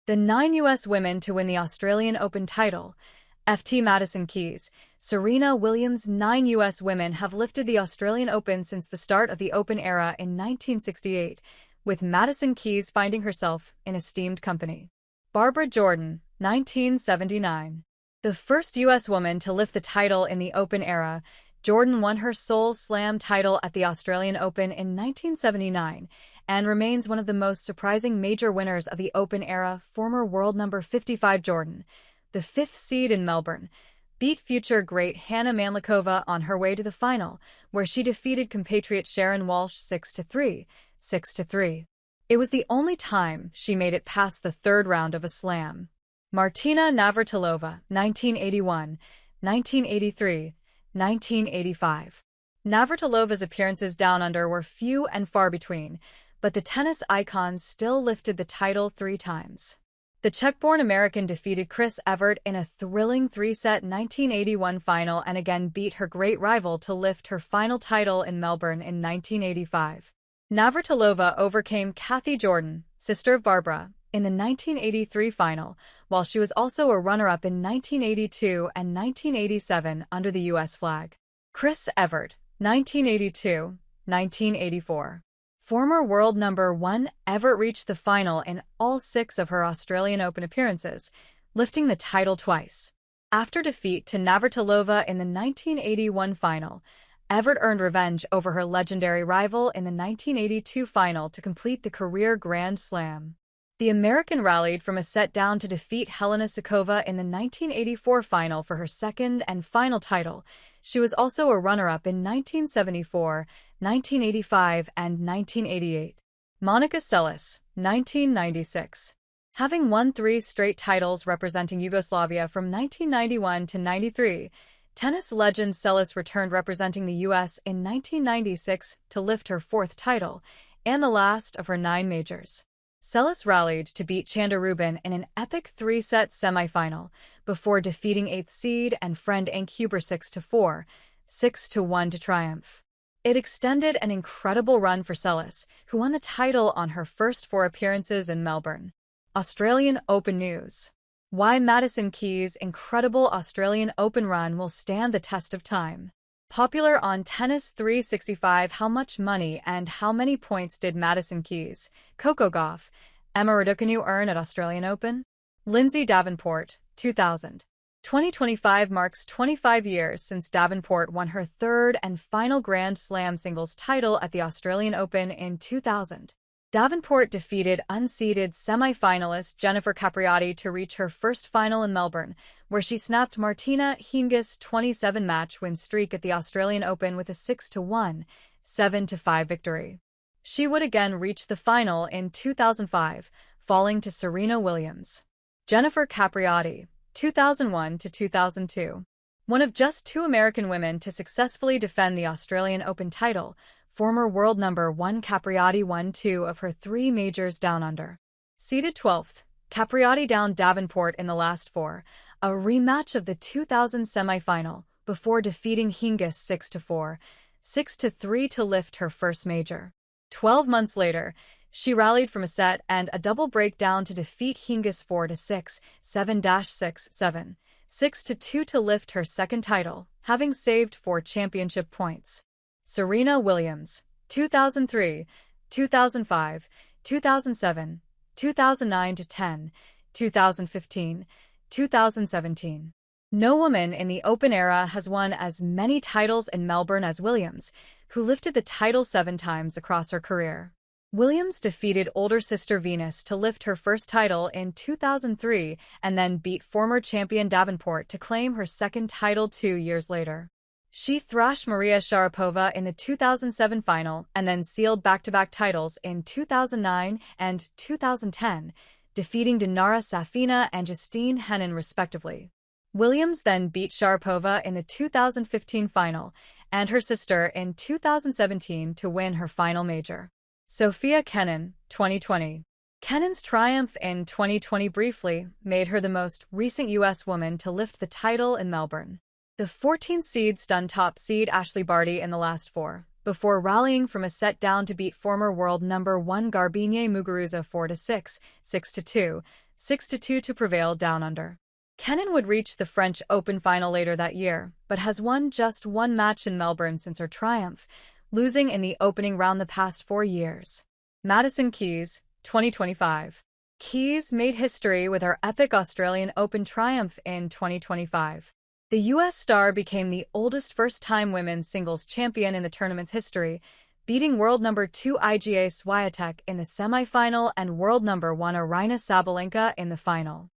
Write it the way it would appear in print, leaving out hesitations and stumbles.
The 9 U.S. women to win the Australian Open title. FT Madison Keys, Serena Williams. 9 U.S. women have lifted the Australian Open since the start of the Open era in 1968, with Madison Keys finding herself in esteemed company. Barbara Jordan, 1979. The first U.S. woman to lift the title in the Open era, Jordan won her sole Slam title at the Australian Open in 1979 and remains one of the most surprising major winners of the Open era. Former world number 55 Jordan, the 5th seed in Melbourne, beat future great Hana Manlikova on her way to the final, where she defeated compatriot Sharon Walsh 6-3, 6-3. It was the only time she made it past the third round of a Slam. Martina Navratilova, 1981, 1983, 1985. Navratilova's appearances down under were few and far between, but the tennis icon still lifted the title 3 times. The Czech-born American defeated Chris Evert in a thrilling 3-set 1981 final and again beat her great rival to lift her final title in Melbourne in 1985. Navratilova overcame Kathy Jordan, sister of Barbara, in the 1983 final, while she was also a runner-up in 1982 and 1987 under the U.S. flag. Chris Evert, 1982, 1984. Former world number 1, Evert reached the final in all 6 of her Australian Open appearances, lifting the title twice. After defeat to Navratilova in the 1981 final, Evert earned revenge over her legendary rival in the 1982 final to complete the career Grand Slam. The American rallied from a set down to defeat Helena Suková in the 1984 final for her second and final title. She was also a runner-up in 1974, 1985, and 1988. Monica Seles, 1996. Having won 3 straight titles representing Yugoslavia from 1991 to 93, tennis legend Seles returned representing the U.S. in 1996 to lift her 4th title, and the last of her 9 majors. Seles rallied to beat Chanda Rubin in an epic 3-set semifinal before defeating 8th seed and friend Anke Huber 6-4, 6-1 to triumph. It extended an incredible run for Seles, who won the title on her first 4 appearances in Melbourne. Australian Open news. Why Madison Keys' incredible Australian Open run will stand the test of time. Popular on Tennis 365. How much money and how many points did Madison Keys, Coco Gauff, Emma Raducanu earn at Australian Open? Lindsay Davenport, 2000. 2025 marks 25 years since Davenport won her 3rd and final Grand Slam singles title at the Australian Open in 2000. Davenport defeated unseeded semi-finalist Jennifer Capriati to reach her first final in Melbourne, where she snapped Martina Hingis' 27-match win streak at the Australian Open with a 6-1, 7-5 victory. She would again reach the final in 2005, falling to Serena Williams. Jennifer Capriati, 2001 to 2002. One of just 2 American women to successfully defend the Australian Open title, former world number 1 Capriati won 2 of her 3 majors down under. Seeded 12th, Capriati downed Davenport in the last 4, a rematch of the 2000 semifinal, before defeating Hingis 6-4, 6-3 to lift her first major. 12 months later, she rallied from a set and a double breakdown to defeat Hingis 4-6, 7-6, 7, 6-2 to lift her second title, having saved 4 championship points. Serena Williams, 2003, 2005, 2007, 2009-10, 2015, 2017. No woman in the Open era has won as many titles in Melbourne as Williams, who lifted the title 7 times across her career. Williams defeated older sister Venus to lift her first title in 2003 and then beat former champion Davenport to claim her second title 2 years later. She thrashed Maria Sharapova in the 2007 final and then sealed back-to-back titles in 2009 and 2010, defeating Dinara Safina and Justine Henin respectively. Williams then beat Sharapova in the 2015 final and her sister in 2017 to win her final major. Sofia Kenin, 2020. Kenin's triumph in 2020 briefly made her the most recent U.S. woman to lift the title in Melbourne. The 14th seed stunned top seed Ashley Barty in the last 4, before rallying from a set down to beat former world number 1 Garbiñe Muguruza 4-6, 6-2, 6-2 to prevail down under. Kenin would reach the French Open final later that year, but has won just one match in Melbourne since her triumph, losing in the opening round the past 4 years. Madison Keys, 2025. Keys made history with her epic Australian Open triumph in 2025. The U.S. star became the oldest first-time women's singles champion in the tournament's history, beating world number 2 Iga Swiatek in the semi-final and world number 1 Aryna Sabalenka in the final.